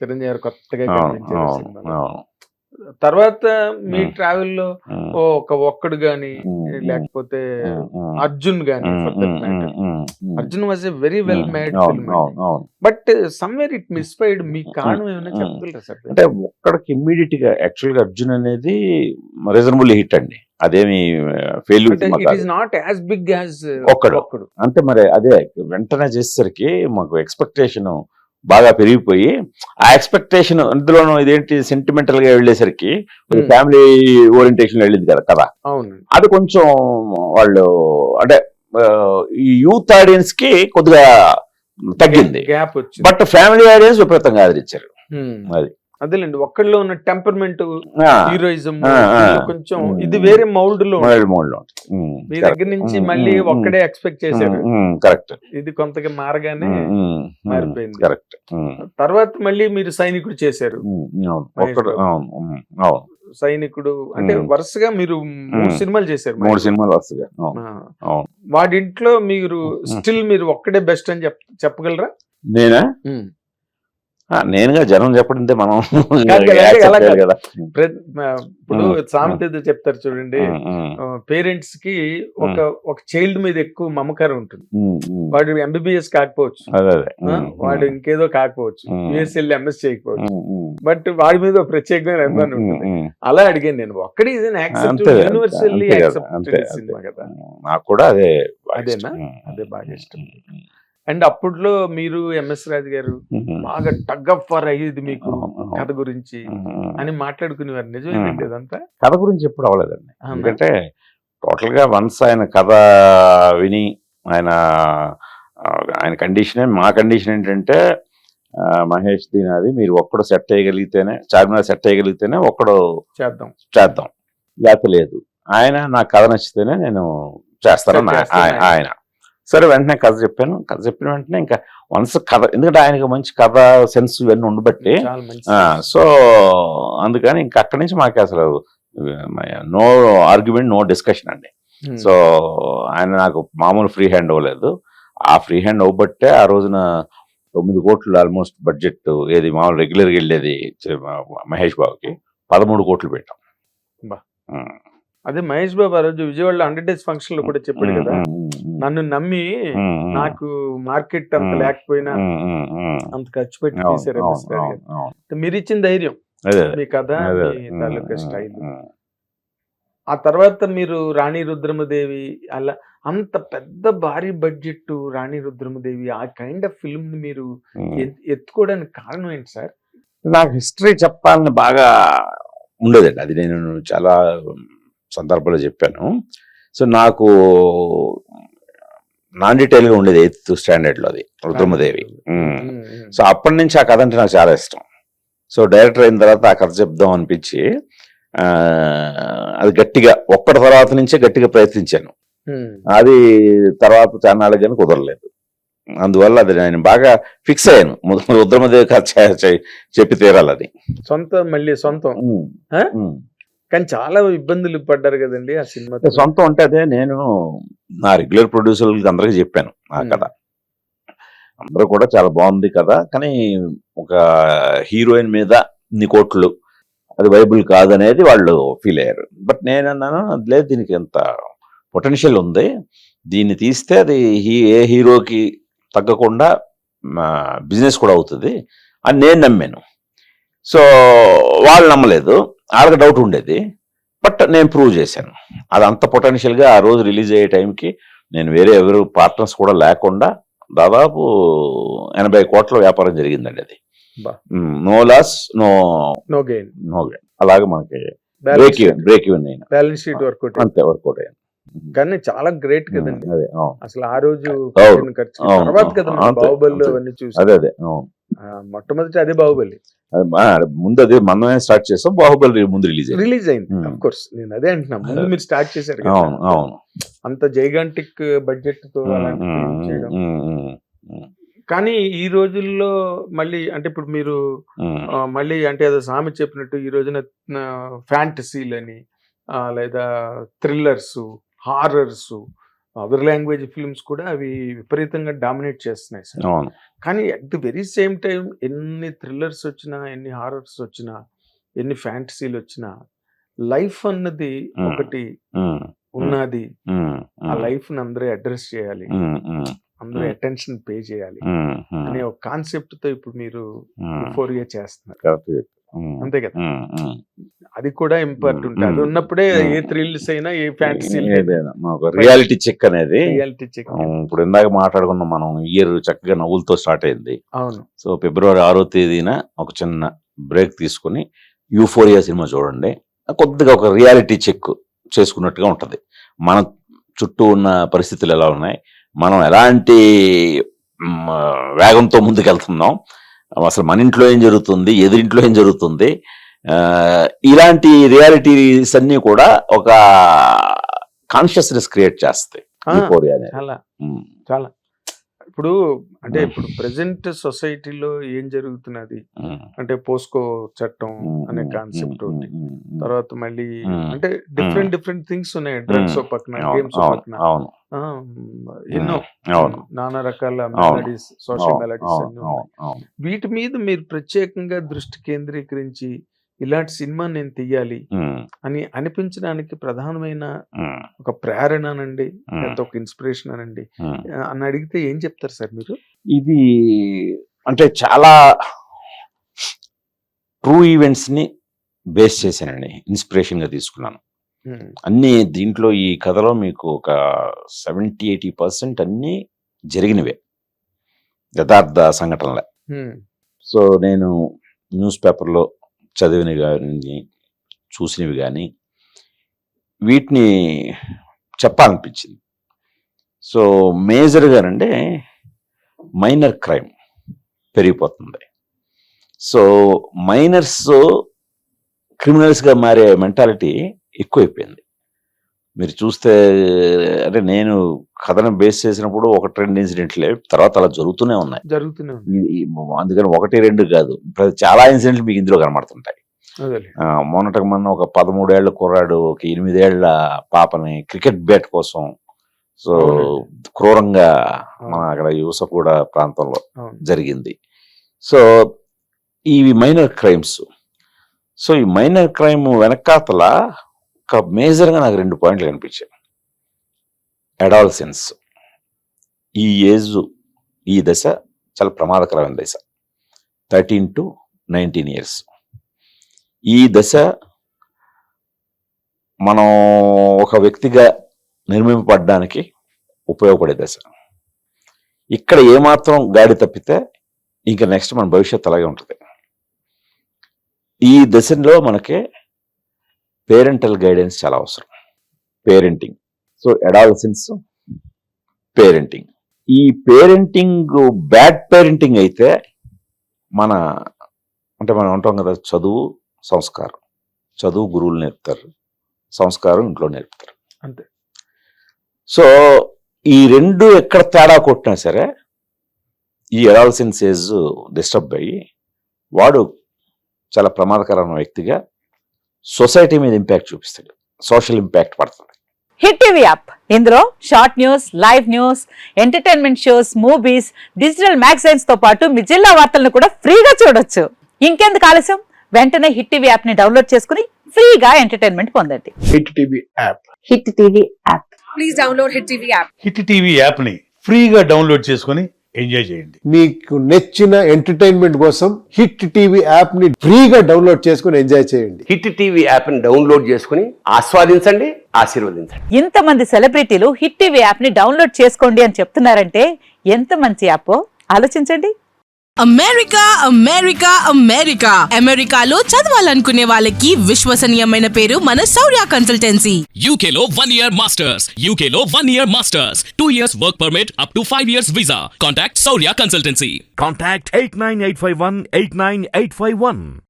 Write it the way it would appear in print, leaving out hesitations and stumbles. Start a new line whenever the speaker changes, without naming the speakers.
చిరంజీవి గారు కొత్తగా
అవును
కనిపించారు
అవును
సినిమాలో.
అవును
తర్వాత మీ
ఉమ్,
ట్రావెల్‌లో
ఉమ్,
ఒక్కడు గాని,
ఉమ్, ఉమ్,
లేకపోతే
ఉమ్,
అర్జున్ గాని
um,
for that
um, um,
matter.
Um, um,
Arjun was a very well made
అవును
ఫిల్మ్ అండి.
అవును అవును.
But somewhere it misfired. మీకు
ఉమ్,
కారణం ఏమైనా
ఉమ్.
చెప్పగలరా సార్
అంటే
దీనికి?
ఒక్కడికి ఇమ్మీడియట్ గా యాక్చువల్ గా అర్జున్ అనేది రీజనబుల్ హిట్ అండి, అదేమి ఫెయిల్యూర్
అంటే
సినిమా
ఇట్ ఈస్
కాదు.
నాట్ యాస్ బిగ్ యాస్
ఒక్కడు
ఒక్కడు.
అంటే మరి అదే వెంటనే చేసేసరికి మాకు ఎక్స్పెక్టేషన్ బాగా పెరిగిపోయి, ఆ ఎక్స్పెక్టేషన్ అందులోనూ ఇదేంటి సెంటిమెంటల్ గా వెళ్ళేసరికి
హ్మ్.
ఫ్యామిలీ ఓరియంటేషన్ వెళ్ళింది కదా కదా,
అవునండి.
అది కొంచెం వాళ్ళు అంటే ఆ, ఈ యూత్ ఆడియన్స్ కి కొద్దిగా తగ్గింది,
గ్యాప్ వచ్చింది.
బట్ ఫ్యామిలీ ఆడియన్స్ విపరీతంగా ఆదరించారు. అది
అదేలేండి. ఒక్కడిలో ఉన్న టెంపర్మెంట్,
ఆ,
హీరోయిజం
ఆ, ఆ.
కొంచెం
ఉమ్,
ఇది వేరే మౌల్డ్ లో
మొబైల్
ఉంటుంది.
మోడ్ లో
మీ దగ్గర నుంచి మళ్ళీ ఒక్కడే ఎక్స్పెక్ట్ చేశారు.
కరెక్ట్
ఇది కొంతగా మారగానే మారిపోయింది.
కరెక్ట్.
తర్వాత మళ్ళీ మీరు సైనికుడు చేశారు.
అవును
మహేష్
ఒక్కడు
బాబు.
అవును అవును.
సైనికుడు అంటే
ఉమ్,
వరుసగా మీరు 3
ఉమ్.
సినిమాలు చేశారు
3
మహేష్ బాబు.
సినిమాలు వరుసగా అవును
ఆ.
అవును.
వాడింట్లో మీరు
ఉమ్.
స్టిల్ మీరు ఒక్కడే బెస్ట్ అని చెప్పగలరా?
నేనా
ఉమ్.
నేనుగా జనం చెప్పడంతే మనం
కాదు కదా, అంటే అలా
యాక్సెప్ట్ చేయాలి
కాదు.
కదా.
ఇప్పుడు సామెత ఏదో చెప్తారు చూడండి. పేరెంట్స్ కి ఒక ఒక చైల్డ్ మీద ఎక్కువ మమకారం ఉంటుంది. వాడు ఎంబీబీఎస్ కాకపోవచ్చు,
అదే అదే
వాడు ఇంకేదో కాకపోవచ్చు, యుఎస్ఎల్ ఎంఎస్ చేయకపోవచ్చు, బట్ వాడి మీద ఒక ప్రత్యేకమైన అభిమానం ఉంటుంది. అలా అడిగాను నేను. ఒక్కడి ఇది
అంతే
యూనివర్సల్లీ
అంతే కదా, అంతే
యాక్సెప్టెడ్ సినిమా కదా.
నాకు కూడా అదే బాగా
అదేనా?
ఇష్టం.
అదే బాగా ఇష్టం. అండ్ అప్పట్లో మీరు ఎంఎస్ రాజు గారు బాగా టగ్ ఆఫ్ వార్ అయ్యేది మీకు కథ గురించి అని మాట్లాడుకునేవారు. నిజమేనండి ఇదంతా?
కథ గురించి ఎప్పుడు అవ్వలేదండి,
అవునా?
ఎందుకంటే టోటల్ గా వన్స్ ఆయన కథ విని ఆయన ఆయన కండిషన్, మా కండిషన్ ఏంటంటే మహేష్ దీనాది మీరు ఒక్కడు సెట్ చేయగలిగితేనే, చార్మినార్ సెట్ చేయగలిగితేనే ఒక్కడు
చేద్దాం.
చేద్దాం, లేకపోతే లేదు. ఆయన నా కథ నచ్చితేనే నేను చేస్తాను ఆయన. సరే వెంటనే కథ చెప్పాను. కథ చెప్పిన వెంటనే ఇంకా వన్స్ కథ, ఎందుకంటే ఆయనకు మంచి కథ సెన్స్ ఇవన్నీ ఉండబట్టి,
చాలా మంచి
సో అందుకని ఇంకా అక్కడి నుంచి మాకు అసలు నో ఆర్గ్యుమెంట్, నో డిస్కషన్ అండి. సో ఆయన నాకు మామూలు ఫ్రీ హ్యాండ్ ఇవ్వలేదు. ఆ ఫ్రీ హ్యాండ్ ఇవ్వబట్టే ఆ రోజున 9 కోట్లు ఆల్మోస్ట్ బడ్జెట్, ఏది మామూలు రెగ్యులర్గా వెళ్ళేది మహేష్ బాబుకి 13 కోట్లు పెట్టాం.
బా. అదే మహేష్ బాబు ఆ రోజు విజయవాడలో 100 డేస్ ఫంక్షన్ లో కూడా చెప్పాడు కదా, నన్ను నమ్మి నాకు మార్కెట్ అంత లేకపోయినా అంత ఖర్చు పెట్టి తీశారు ఎంఎస్ రాజు గారు. మీరు ఇచ్చిన ధైర్యం, మీ కథ, మీ తాలూకా స్టైల్. ఆ తర్వాత మీరు రాణి రుద్రమదేవి, అలా అంత పెద్ద భారీ బడ్జెట్ రాణి రుద్రమదేవి, ఆ కైండ్ ఆఫ్ ఫిల్మ్ ని మీరు ఎత్తుకోవడానికి కారణం ఏంటి సార్?
నాకు హిస్టరీ చెప్పాలని బాగా ఉండేదండి, అది నేను చాలా సందర్భంలో చెప్పాను. సో నాకు నాన్ డీటెయిల్గా ఉండేది 8th స్టాండర్డ్లో అది రుద్రమదేవి. సో అప్పటి నుంచి ఆ కథ అంటే నాకు చాలా ఇష్టం. సో డైరెక్టర్ అయిన తర్వాత ఆ కథ చెప్దాం అనిపించి అది గట్టిగా ఒక్కటి తర్వాత నుంచే గట్టిగా ప్రయత్నించాను. అది తర్వాత చాన్నాళ్ళకి కానీ కుదరలేదు. అందువల్ల అది నేను బాగా ఫిక్స్ అయ్యాను, రుద్రమదేవి కథ చెప్పి తీరాలి అది.
మళ్ళీ సొంతం. కానీ చాలా ఇబ్బందులు పడ్డారు కదండి ఆ సినిమా.
సొంతం అంటే అదే, నేను నా రెగ్యులర్ ప్రొడ్యూసర్లకి అందరికీ చెప్పాను ఆ కథ. అందరూ కూడా చాలా బాగుంది కదా, కానీ ఒక హీరోయిన్ మీద ఇన్ని కోట్లు అది వైబుల్ కాదనేది వాళ్ళు ఫీల్ అయ్యారు. బట్ నేనన్నాను లేదు, దీనికి ఎంత పొటెన్షియల్ ఉంది, దీన్ని తీస్తే అది ఏ హీరోకి తగ్గకుండా బిజినెస్ కూడా అవుతుంది అని నేను నమ్మాను. సో వాళ్ళు నమ్మలేదు, వాళ్ళకి డౌట్ ఉండేది, బట్ నేను ప్రూవ్ చేశాను అది అంత పొటెన్షియల్గా. ఆ రోజు రిలీజ్ అయ్యే టైంకి నేను వేరే ఎవరు పార్ట్నర్స్ కూడా లేకుండా దాదాపు 80 కోట్ల వ్యాపారం జరిగిందండి అది. No loss, no gain. అలాగే మనకి బ్రేక్ ఈవెన్ అయినా
బ్యాలెన్స్ షీట్ వర్కౌట్
అంతే వర్కౌట్ అయ్యాను.
కానీ చాలా గ్రేట్ కదండి
అదే
అసలు ఆ రోజు తర్వాత కదా బాహుబలిలో అవన్నీ చూసి.
అదే
మొట్టమొదటి అదే బాహుబలి.
ముందు అదే మనమే స్టార్ట్ చేసాం, బాహుబలి ముందు రిలీజ్
అయింది. ఆఫ్ కోర్స్ నేను అదే అంటున్నా, ముందు మీరు స్టార్ట్ చేశారు.
అవును
అంత జైగాంటిక్ బడ్జెట్ తో చేయడం. కానీ ఈ రోజుల్లో మళ్ళీ అంటే ఇప్పుడు మీరు మళ్ళీ అంటే ఏదో సామె చెప్పినట్టు ఈ రోజున ఫ్యాంటసీలని లేదా thrillers, horrors, other language films కూడా అవి విపరీతంగా డామినేట్ చేస్తున్నాయి సార్.
అవును.
కానీ at the very same time ఎన్ని థ్రిల్లర్స్ వచ్చినా, ఎన్ని హారర్స్ వచ్చినా, ఎన్ని ఫ్యాంటసీలు వచ్చినా, లైఫ్ అన్నది ఒకటి ఉన్నది. ఆ లైఫ్ ని అందరూ అడ్రస్ చేయాలి, అందరూ అటెన్షన్ పే చేయాలి అనే ఒక కాన్సెప్ట్ తో ఇప్పుడు మీరు యూఫోరియా చేస్తున్నారు. అంతే కదా, అది కూడా ఇంపార్టెంట్. అది ఉన్నప్పుడే ఏ థ్రిల్స్ అయినా, ఏ ఫ్యాంటసీ,
రియాలిటీ చెక్ అనేది.
Reality check.
ఇప్పుడు ఇందాక మాట్లాడుకున్నాం మనం, ఇయర్ చక్కగా నవ్వులతో స్టార్ట్ అయింది.
అవును.
సో ఫిబ్రవరి 6వ తేదీన ఒక చిన్న బ్రేక్ తీసుకుని యూఫోరియా సినిమా చూడండి. కొద్దిగా ఒక రియాలిటీ చెక్ చేసుకున్నట్టుగా ఉంటది. మన చుట్టూ ఉన్న పరిస్థితులు ఎలా ఉన్నాయి, మనం ఎలాంటి వేగంతో ముందుకెళ్తున్నాం, అసలు మన ఇంట్లో ఏం జరుగుతుంది, ఎదురింట్లో ఏం జరుగుతుంది, ఇలాంటి రియాలిటీస్ అన్ని కూడా ఒక కాన్షియస్నెస్ క్రియేట్ చేస్తాయి యూఫోరియా అనేది.
చాలా చాలా. ఇప్పుడు అంటే ఇప్పుడు ప్రెసెంట్ సొసైటీలో ఏం జరుగుతున్నది అంటే పోస్కో చట్టం అనే కాన్సెప్ట్ ఒకటి, తర్వాత మళ్ళీ అంటే డిఫరెంట్ థింగ్స్ ఉన్నాయి. డ్రగ్స్ పక్కన, గేమ్స్ పక్కన, ఎన్నో నానా రకాల మెలడీస్, సోషల్ మెలడీస్ అన్ని ఉన్నాయి. వీటి మీద మీరు ప్రత్యేకంగా దృష్టి కేంద్రీకరించి ఇలాంటి సినిమా నేను తీయాలి అని అనిపించడానికి ప్రధానమైన ఒక ప్రేరణ అనండి, లేకపోతే ఒక ఇన్స్పిరేషన్ అనండి అని అడిగితే ఏం చెప్తారు సార్ మీరు?
ఇది అంటే చాలా ట్రూ ఈవెంట్స్ ని బేస్ చేశానండి, ఇన్స్పిరేషన్ గా తీసుకున్నాను అన్ని. దీంట్లో ఈ కథలో మీకు ఒక 70-80% అన్ని జరిగినవే, యథార్థ సంఘటనలే. సో నేను న్యూస్ పేపర్లో చదివినవి కానీ, చూసినవి కానీ, వీటిని చెప్పాలనిపించింది. సో మేజర్గానంటే మైనర్ క్రైమ్ పెరిగిపోతుంది. సో మైనర్స్ క్రిమినల్స్గా మారే మెంటాలిటీ ఎక్కువైపోయింది. మీరు చూస్తే, అంటే నేను కథను బేస్ చేసినప్పుడు 1-2 ఇన్సిడెంట్లే, తర్వాత అలా జరుగుతూనే ఉన్నాయి. అందుకని 1-2 కాదు, చాలా ఇన్సిడెంట్లు మీకు ఇందులో కనబడుతుంటాయి. మొన్నటికి మొన్న ఒక 13 ఏళ్ల కుర్రాడు ఒక 8 ఏళ్ల పాపని క్రికెట్ బ్యాట్ కోసం సో క్రూరంగా మన అక్కడ యూసఫగూడ ప్రాంతంలో జరిగింది. సో ఇవి మైనర్ క్రైమ్స్. సో ఈ మైనర్ క్రైమ్ వెనకాతల ఒక మేజర్గా నాకు 2 పాయింట్లు కనిపించాయి. అడాలసెన్స్, ఈ ఏజ్, ఈ దశ చాలా ప్రమాదకరమైన దశ, 13 to 19 years. ఈ దశ మనం ఒక వ్యక్తిగా నిర్మింపబడడానికి ఉపయోగపడే దశ. ఇక్కడ ఏమాత్రం గాడి తప్పితే ఇంకా నెక్స్ట్ మన భవిష్యత్తు అలాగే ఉంటుంది. ఈ దశలో మనకి పేరెంటల్ గైడెన్స్ చాలా అవసరం. Parenting, so adolescence, parenting. ఈ పేరెంటింగ్ బ్యాడ్ పేరెంటింగ్ అయితే మనం అంటాం కదా, చదువు సంస్కారం. చదువు గురువులు నేర్పుతారు, సంస్కారం ఇంట్లో నేర్పుతారు,
అంతే.
సో ఈ 2 ఎక్కడ తేడా కొట్టినా సరే ఈ అడాలసెన్స్ ఏజ్ డిస్టర్బ్ అయ్యి వాడు చాలా ప్రమాదకరమైన వ్యక్తిగా సొసైటీ మీద ఇంపాక్ట్ చూపిస్తాడు, సోషల్ ఇంపాక్ట్ పడుతుంది.
హిట్ టీవీ యాప్, ఇందులో short news, live news, entertainment shows, movies, digital magazines తో పాటు మీ జిల్లా వార్తలను కూడా ఫ్రీగా చూడొచ్చు. ఇంకెందుకు ఆలస్యం, వెంటనే హిట్ టీవీ యాప్ ని డౌన్లోడ్ చేసుకుని ఫ్రీగా ఎంటర్టైన్మెంట్ పొందండి.
Hit TV app.
Hit TV app.
Please download hit TV app.
Hit TV app ని ఫ్రీగా డౌన్లోడ్ చేసుకుని ఎంజాయ్ చేయండి.
మీకు నచ్చిన ఎంటర్టైన్మెంట్ కోసం హిట్ టీవీ యాప్ ని ఫ్రీగా డౌన్లోడ్ చేసుకుని ఎంజాయ్ చేయండి.
హిట్ టీవీ యాప్ ని డౌన్లోడ్ చేసుకుని ఆస్వాదించండి, ఆశీర్వదించండి.
ఇంతమంది సెలబ్రిటీలు హిట్ టీవీ యాప్ ని డౌన్లోడ్ చేసుకోండి అని చెప్తున్నారంటే ఎంత మంచి యాప్ ఆలోచించండి.
అమెరికా అమెరికా అమెరికా అమెరికాలో చదవాలనుకునే వాళ్ళకి విశ్వసనీయమైన పేరు మన శౌర్య కన్సల్టెన్సీ.
UK లో 1 year masters, UK లో 1 year masters, 2 years work permit up to 5 years visa. Contact Saurya Consultancy.
Contact 89851 89851.